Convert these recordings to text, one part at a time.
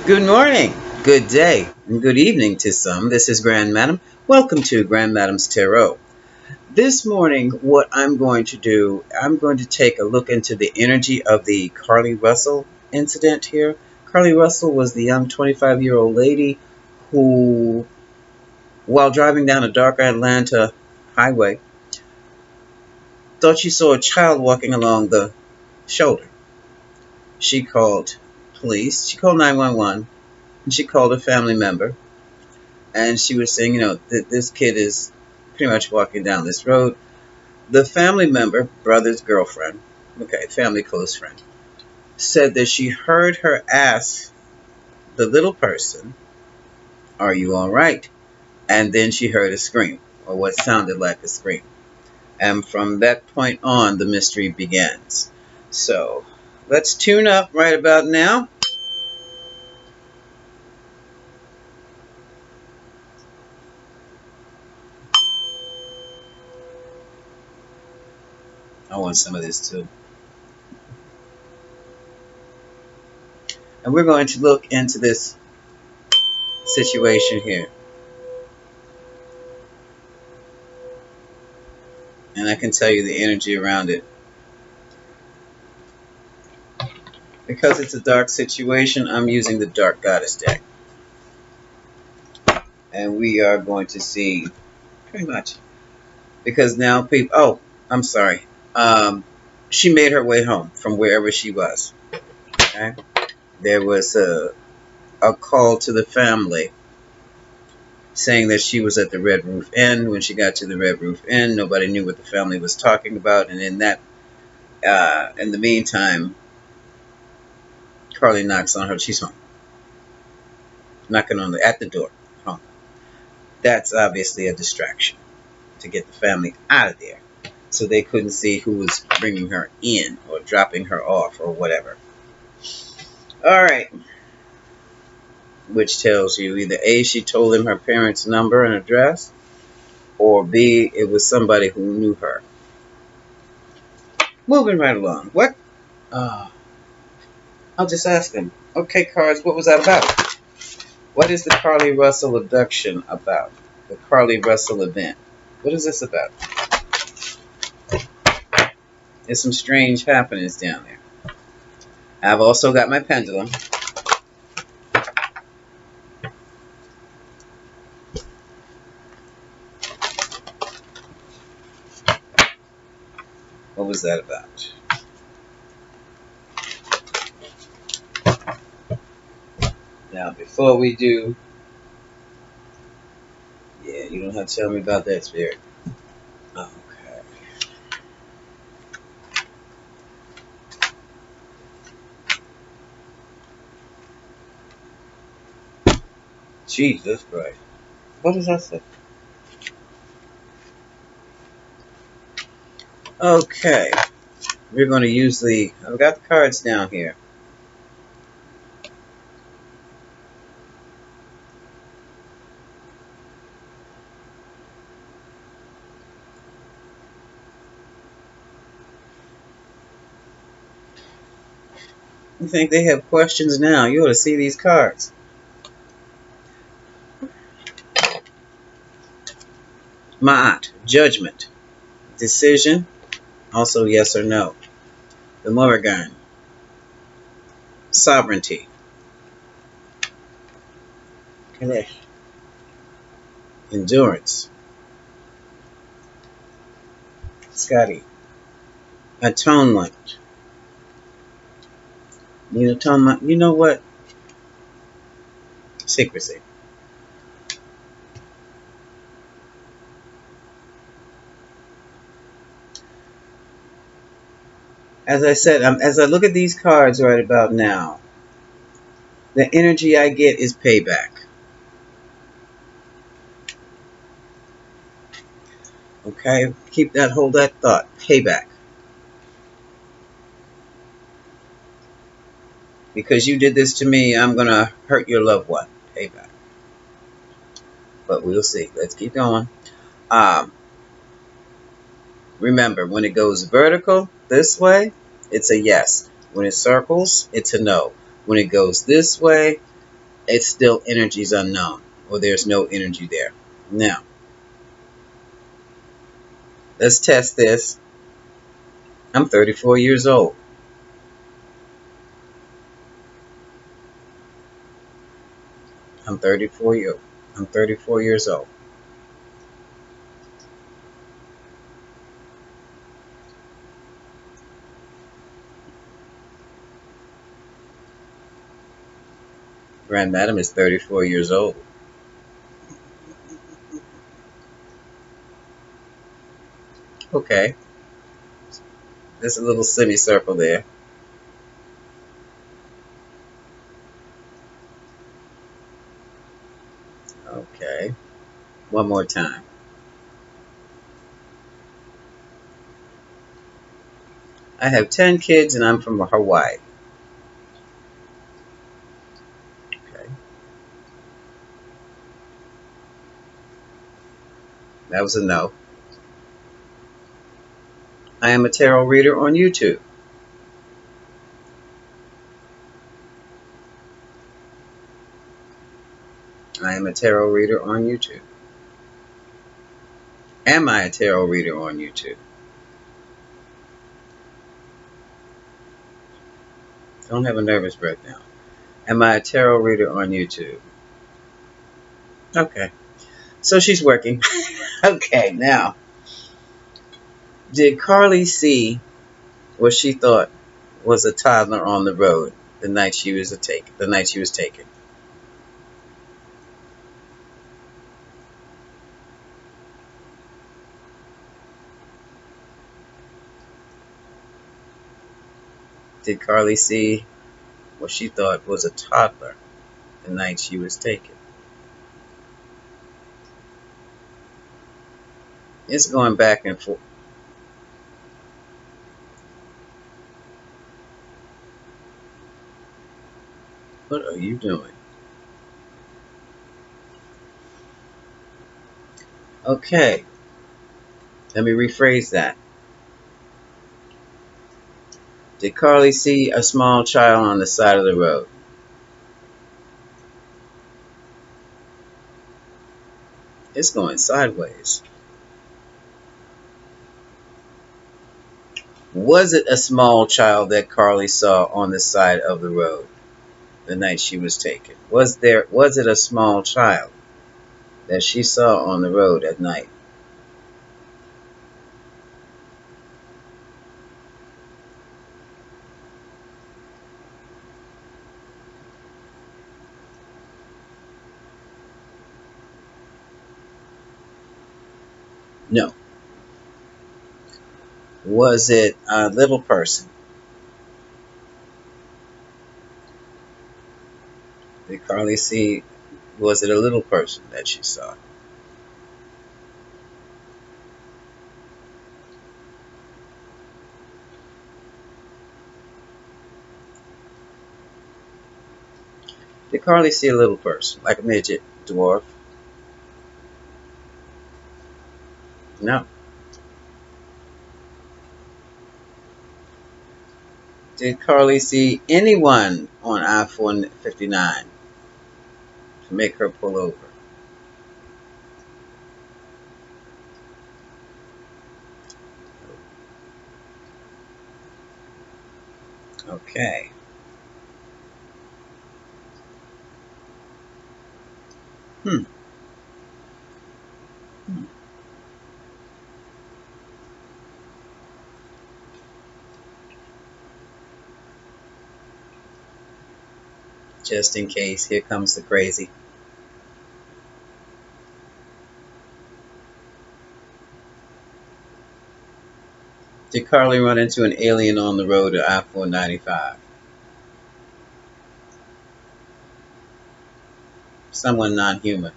Good morning, good day, and good evening to some. This is Grand Madam. Welcome to Grand Madam's Tarot. This morning, what I'm going to do, I'm going to take a look into the energy of the Carlee Russell incident here. Carlee Russell was the young 25-year-old lady who, while driving down a dark Atlanta highway, thought she saw a child walking along the shoulder. She called police, she called 911, and she called a family member. And she was saying, this kid is pretty much walking down this road. The family member, brother's girlfriend, okay, family close friend, said that she heard her ask the little person, "Are you all right?" And then she heard a scream, or what sounded like a scream. And from that point on, the mystery begins. So let's tune up right about now. I want some of this too. And we're going to look into this situation here. And I can tell you the energy around it. Because it's a dark situation, I'm using the Dark Goddess deck. And we are going to see pretty much. Because now people, oh, I'm sorry. She made her way home from wherever she was. Okay? There was a call to the family saying that she was at the Red Roof Inn. When she got to the Red Roof Inn, nobody knew what the family was talking about. And in that, in the meantime, Carlee knocks on her. She's home. Knocking on at the door. Home. That's obviously a distraction to get the family out of there, so they couldn't see who was bringing her in or dropping her off or whatever. All right. Which tells you either A, she told him her parents' number and address, or B, it was somebody who knew her. Moving right along. What? I'll just ask them. Okay, cards, what was that about? What is the Carlee Russell abduction about? The Carlee Russell event. What is this about? There's some strange happenings down there. I've also got my pendulum. What was that about? Now, before we do, yeah, you don't have to tell me about that, Spirit. Okay. Jesus Christ. What does that say? Okay. We're going to use I've got the cards down here. You think they have questions now? You ought to see these cards. Ma'at, judgment, decision, also yes or no. The Morrigan, sovereignty. Kalesh, endurance. Scotty, atonement. Atonement. You know what? Secrecy. As I said, as I look at these cards right about now, the energy I get is payback. Okay? Hold that thought. Payback. Because you did this to me, I'm going to hurt your loved one. Payback. But we'll see. Let's keep going. Remember, when it goes vertical this way, it's a yes. When it circles, it's a no. When it goes this way, it's still energy's unknown, or there's no energy there. Now, let's test this. I'm 34 years old. I'm 34 year. I'm 34 years old. Grand Madam is 34 years old. Okay, there's a little semicircle there. Okay, one more time. I have 10 kids and I'm from Hawaii. Okay, that was a no. I am a tarot reader on YouTube. I am a tarot reader on YouTube. Am I a tarot reader on YouTube? Don't have a nervous breakdown. Am I a tarot reader on YouTube? Okay, so she's working. Okay, now, did Carlee see what she thought was a toddler on the road the night she was the night she was taken? Did Carlee see what she thought was a toddler the night she was taken? It's going back and forth. What are you doing? Okay, let me rephrase that. Did Carlee see a small child on the side of the road? It's going sideways. Was it a small child that Carlee saw on the side of the road the night she was taken? Was it a small child that she saw on the road at night? No. Was it a little person? Did Carlee see? Was it a little person that she saw? Did Carlee see a little person, like a midget, dwarf? No. Did Carlee see anyone on I-459 to make her pull over? Okay. Hmm. Just in case, here comes the crazy. Did Carlee run into an alien on the road at I-495? Someone non-human.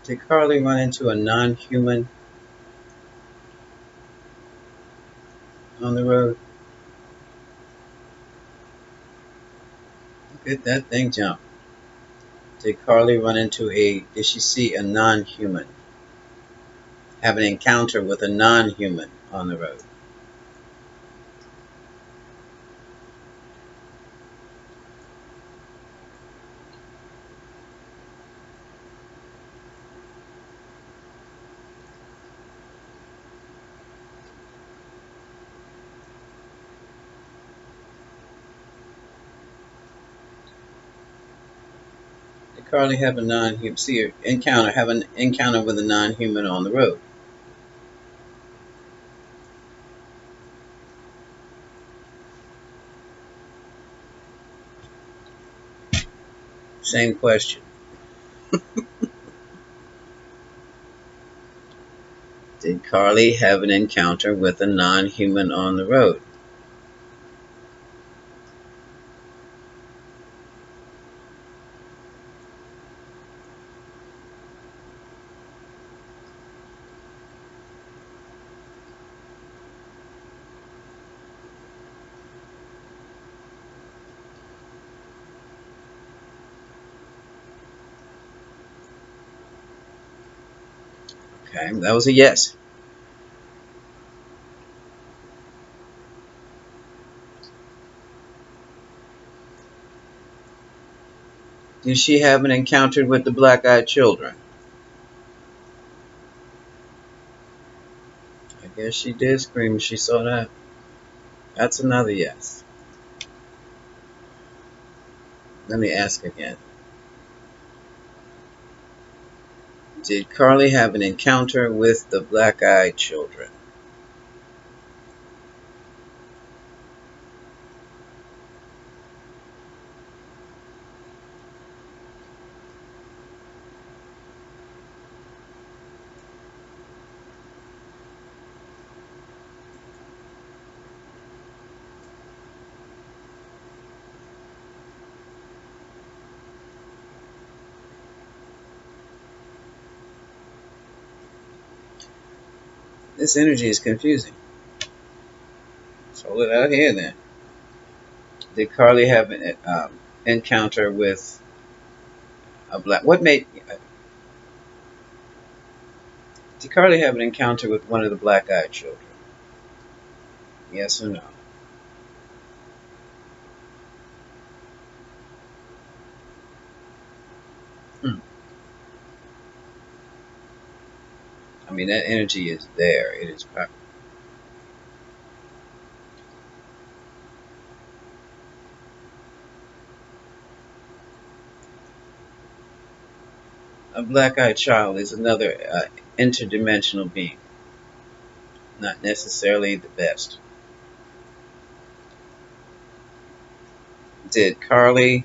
Did Carlee run into a non-human on the road? Look at that thing jump. Did Carlee run into did she see a non-human? Have an encounter with a non-human on the road? Did Carlee have a non-human, have an encounter with a non-human on the road? Same question. Did Carlee have an encounter with a non-human on the road? Okay, that was a yes. Did she have an encounter with the black-eyed children? I guess she did scream when she saw that. That's another yes. Let me ask again. Did Carlee have an encounter with the black-eyed children? This energy is confusing. So hold it out here then. Did Carlee have an encounter with a black? Did Carlee have an encounter with one of the black-eyed children? Yes or no? Hmm. I mean, that energy is there. It is. A black-eyed child is another interdimensional being, not necessarily the best. Did Carlee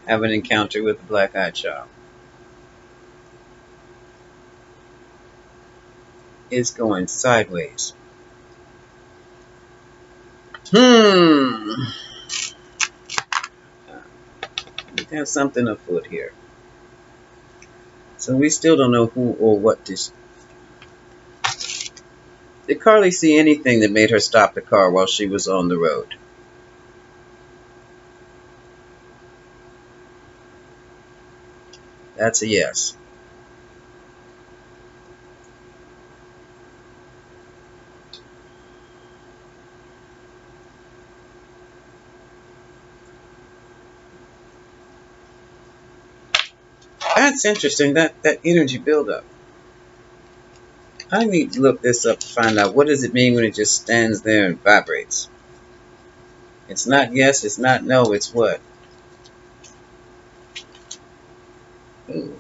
have an encounter with a black-eyed child? It's going sideways. Hmm. We have something afoot here. So we still don't know who or what this. Did Carlee see anything that made her stop the car while she was on the road? That's a yes. That's interesting. That energy buildup. I need to look this up to find out what does it mean when it just stands there and vibrates. It's not yes. It's not no. It's what? Ooh,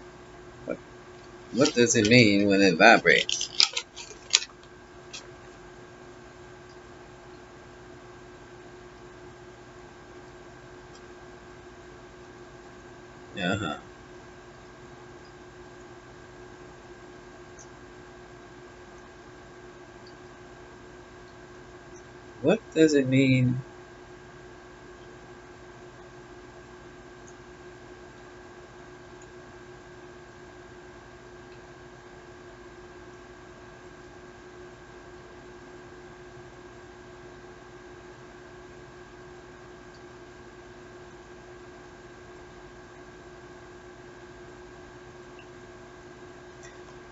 what does it mean when it vibrates? Uh huh. What does it mean?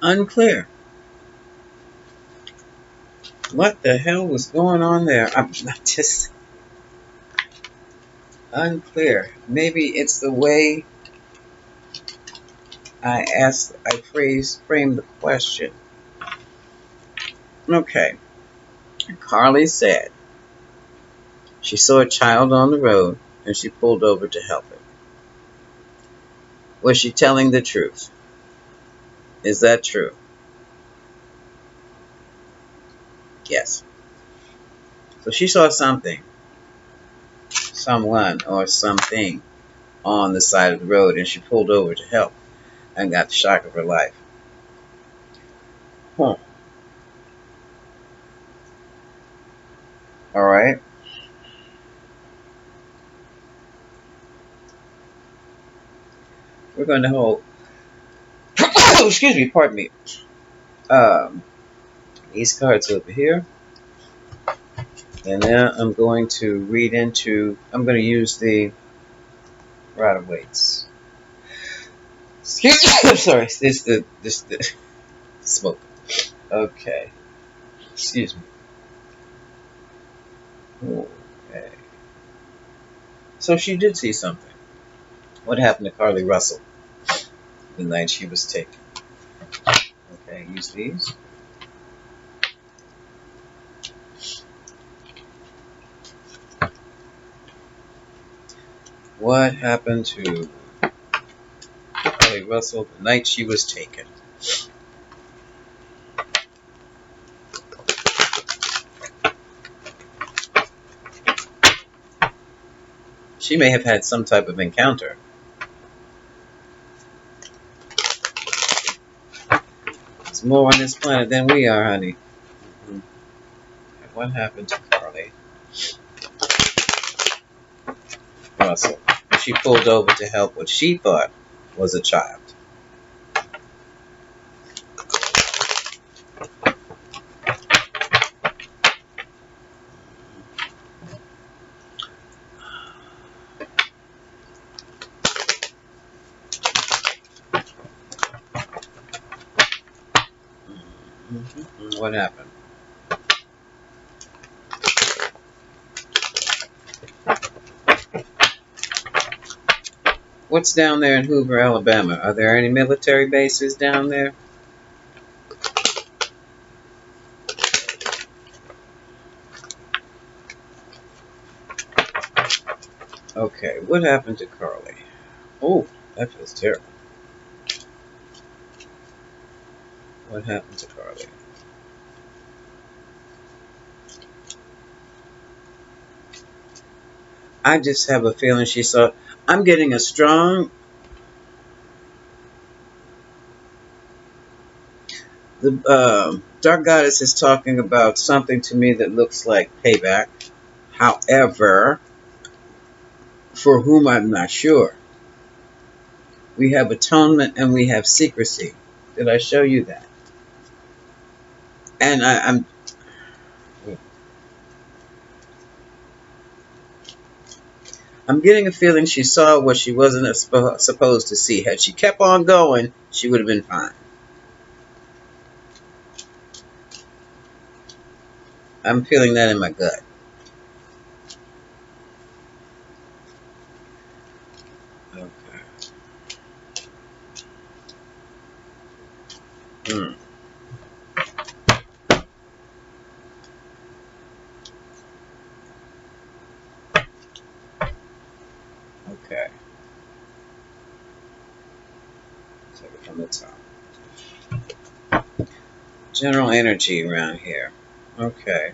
Unclear. What the hell was going on there? I'm not just unclear. Maybe it's the way framed the question. Okay. Carlee said she saw a child on the road and she pulled over to help it. Was she telling the truth? Is that true? Yes. So she saw something, someone, or something on the side of the road and she pulled over to help and got the shock of her life. Huh. All right. We're going to hold. Excuse me. Pardon me. Um, these cards over here. And now I'm going to read into. I'm going to use the Rider-Waite's. Excuse me. I'm sorry. This the smoke. Okay. Excuse me. Okay. So she did see something. What happened to Carlee Russell the night she was taken? Okay, use these. What happened to Carlee Russell the night she was taken? She may have had some type of encounter. There's more on this planet than we are, honey. Mm-hmm. What happened to Carlee Russell? She pulled over to help what she thought was a child. Mm-hmm. What happened? What's down there in Hoover, Alabama? Are there any military bases down there? Okay, what happened to Carlee? Oh, that feels terrible. What happened to Carlee? I just have a feeling she saw. I'm getting a strong. The Dark Goddess is talking about something to me that looks like payback. However, for whom I'm not sure. We have atonement and we have secrecy. Did I show you that? And I'm getting a feeling she saw what she wasn't supposed to see. Had she kept on going, she would have been fine. I'm feeling that in my gut. Okay. Hmm. Okay. Take it from the top. General energy around here. Okay.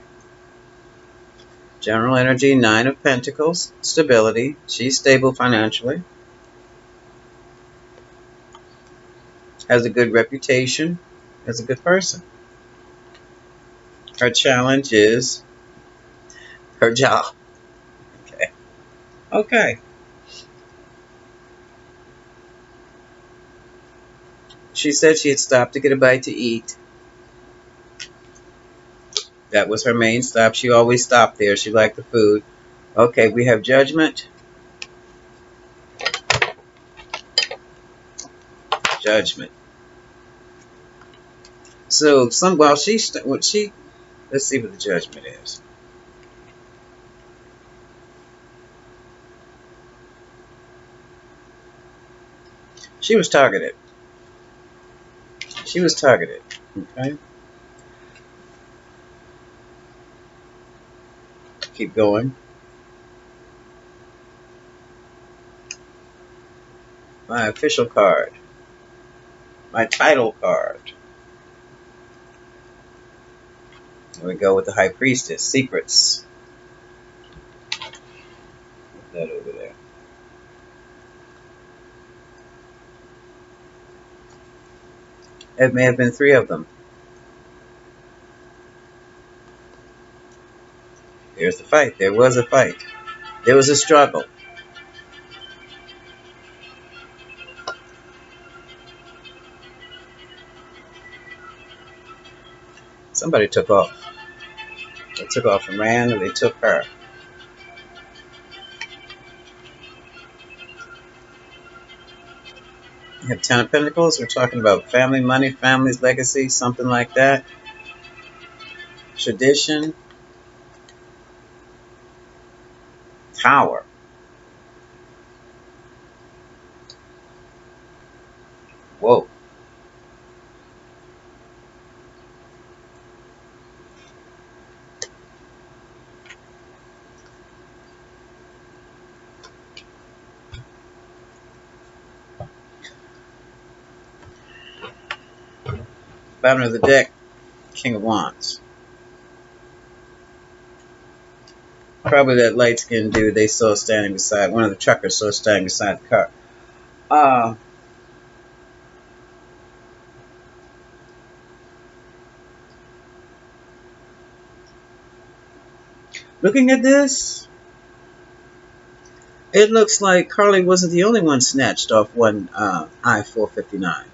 General energy, 9 of Pentacles, stability. She's stable financially. Has a good reputation. As a good person. Her challenge is her job. Okay. Okay. She said she had stopped to get a bite to eat. That was her main stop. She always stopped there. She liked the food. Okay, we have judgment. Judgment. So some while what she let's see what the judgment is. She was targeted. She was targeted. Okay. Keep going. My official card. My title card. Here we go with the High Priestess. Secrets. Put that over there. It may have been three of them. There's the fight. There was a fight. There was a struggle. Somebody took off. They took off and ran, or they took her. You have Ten of Pentacles. We're talking about family, money, family's legacy, something like that. Tradition. Power. Whoa. Bottom of the deck, King of Wands. Probably that light-skinned dude they saw standing beside, one of the truckers saw standing beside the car. Looking at this, it looks like Carlee wasn't the only one snatched off one I-459.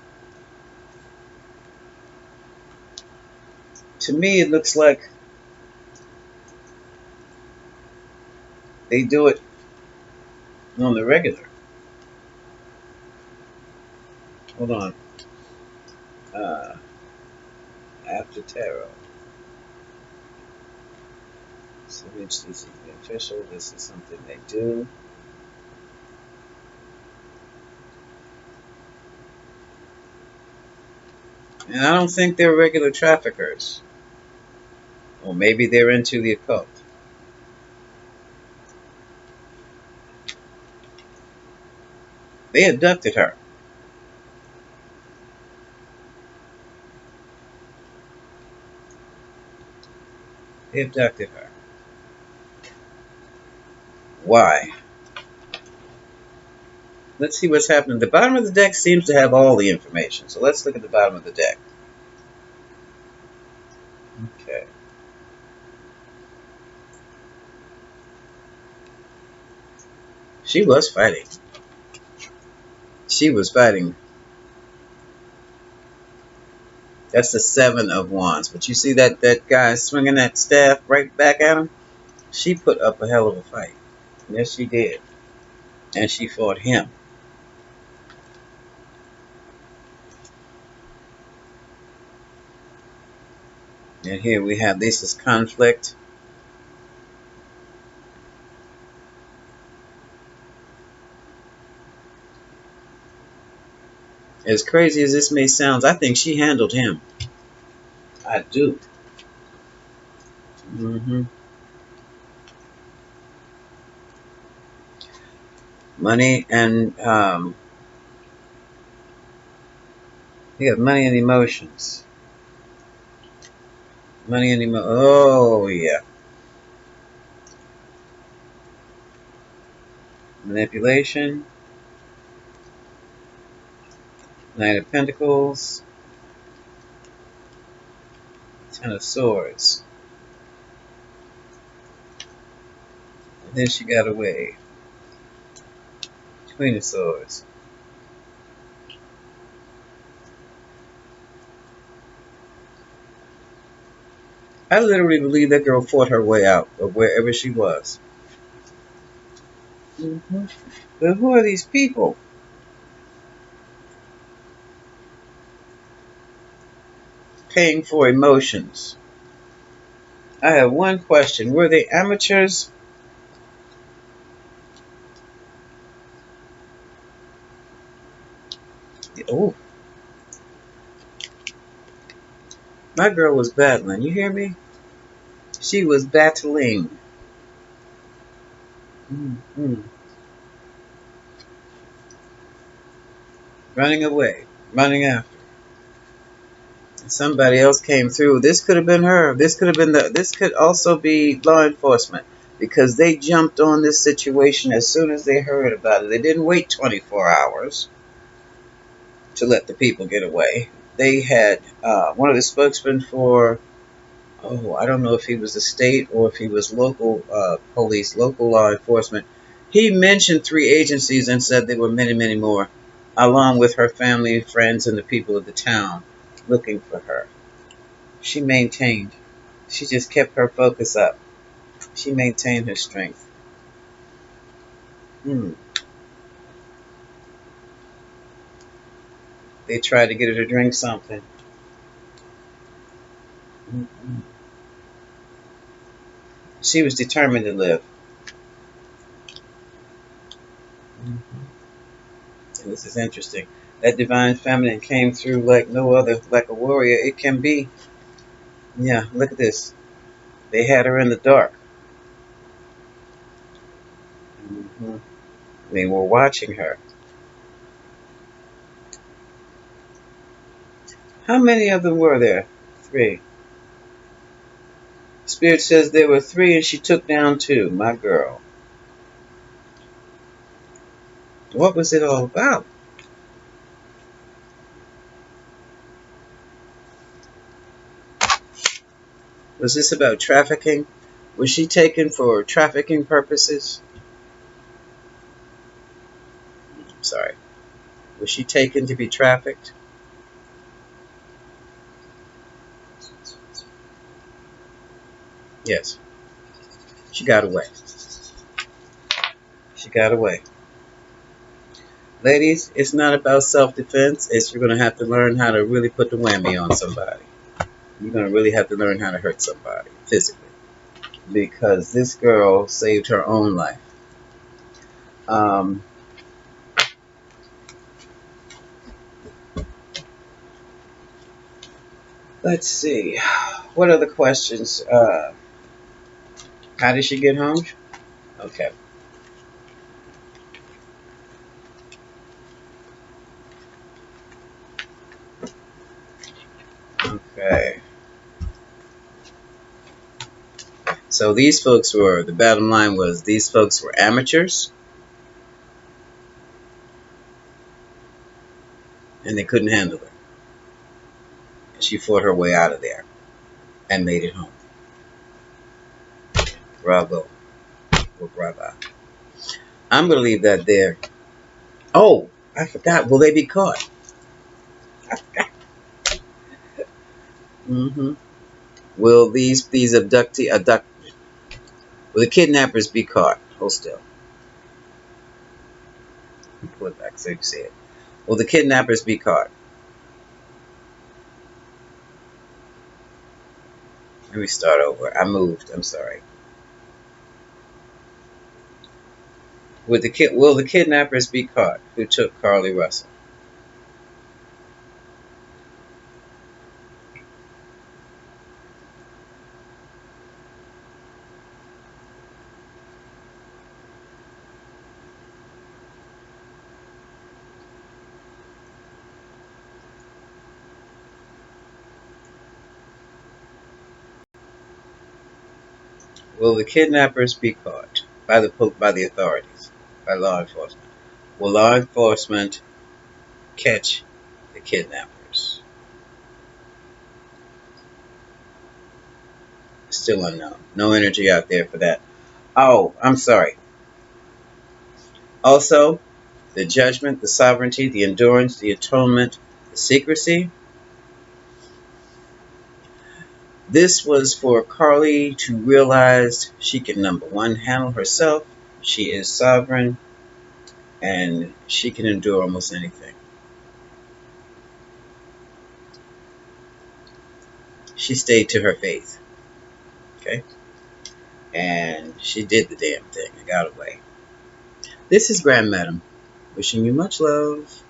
To me, it looks like they do it on the regular. Hold on. After tarot. So which this is beneficial. This is something they do. And I don't think they're regular traffickers. Or maybe they're into the occult. They abducted her. They abducted her. Why? Let's see what's happening. The bottom of the deck seems to have all the information. So let's look at the bottom of the deck. Okay. She was fighting. She was fighting. That's the Seven of Wands. But you see that guy swinging that staff right back at him? She put up a hell of a fight. Yes, she did. And she fought him. And here we have this is conflict. As crazy as this may sound, I think she handled him. I do. Money and you have money and emotions. Money and oh yeah. Manipulation. Knight of Pentacles. Ten of Swords. And then she got away. Queen of Swords. I literally believe that girl fought her way out of wherever she was. But who are these people? paying for emotions. I have one question. Were they amateurs? Oh, my girl was battling. You hear me? She was battling. Mm-hmm. Running away, running after. Somebody else came through. This could have been her. This could have been the. This could also be law enforcement because they jumped on this situation as soon as they heard about it. They didn't wait 24 hours to let the people get away. They had one of the spokesmen for. Oh, I don't know if he was the state or if he was local police, local law enforcement. He mentioned 3 agencies and said there were many, many more, along with her family, friends, and the people of the town looking for her. She maintained. She just kept her focus up. She maintained her strength. Hmm. They tried to get her to drink something. Mm-mm. She was determined to live. Mm-hmm. And this is interesting. That divine feminine came through like no other, like a warrior. It can be. Yeah, look at this. They had her in the dark. Mm-hmm. They were watching her. How many of them were there? 3. Spirit says there were 3 and she took down 2. My girl. What was it all about? Was this about trafficking? Was she taken for trafficking purposes? Sorry. Was she taken to be trafficked? Yes. She got away. She got away. Ladies, it's not about self-defense. It's you're going to have to learn how to really put the whammy on somebody. You're going to really have to learn how to hurt somebody physically. Because this girl saved her own life. Um, let's see. What other questions? How did she get home? Okay. Okay. So these folks were, the bottom line was these folks were amateurs and they couldn't handle her. She fought her way out of there and made it home. Bravo. Or brava. I'm going to leave that there. Oh, I forgot. Will they be caught? Mm-hmm. Will these will the kidnappers be caught? Hold still. Pull it back so you can see it. Will the kidnappers be caught? Let me start over. I moved. I'm sorry. Will the kidnappers be caught who took Carlee Russell? Will the kidnappers be caught by the authorities, by law enforcement? Will law enforcement catch the kidnappers? Still unknown. No energy out there for that. Oh, I'm sorry. Also, the judgment, the sovereignty, the endurance, the atonement, the secrecy. This was for Carlee to realize she can, number one, handle herself. She is sovereign and she can endure almost anything. she stayed to her faith. Okay? And she did the damn thing and got away. This is Grand Madam, wishing you much love.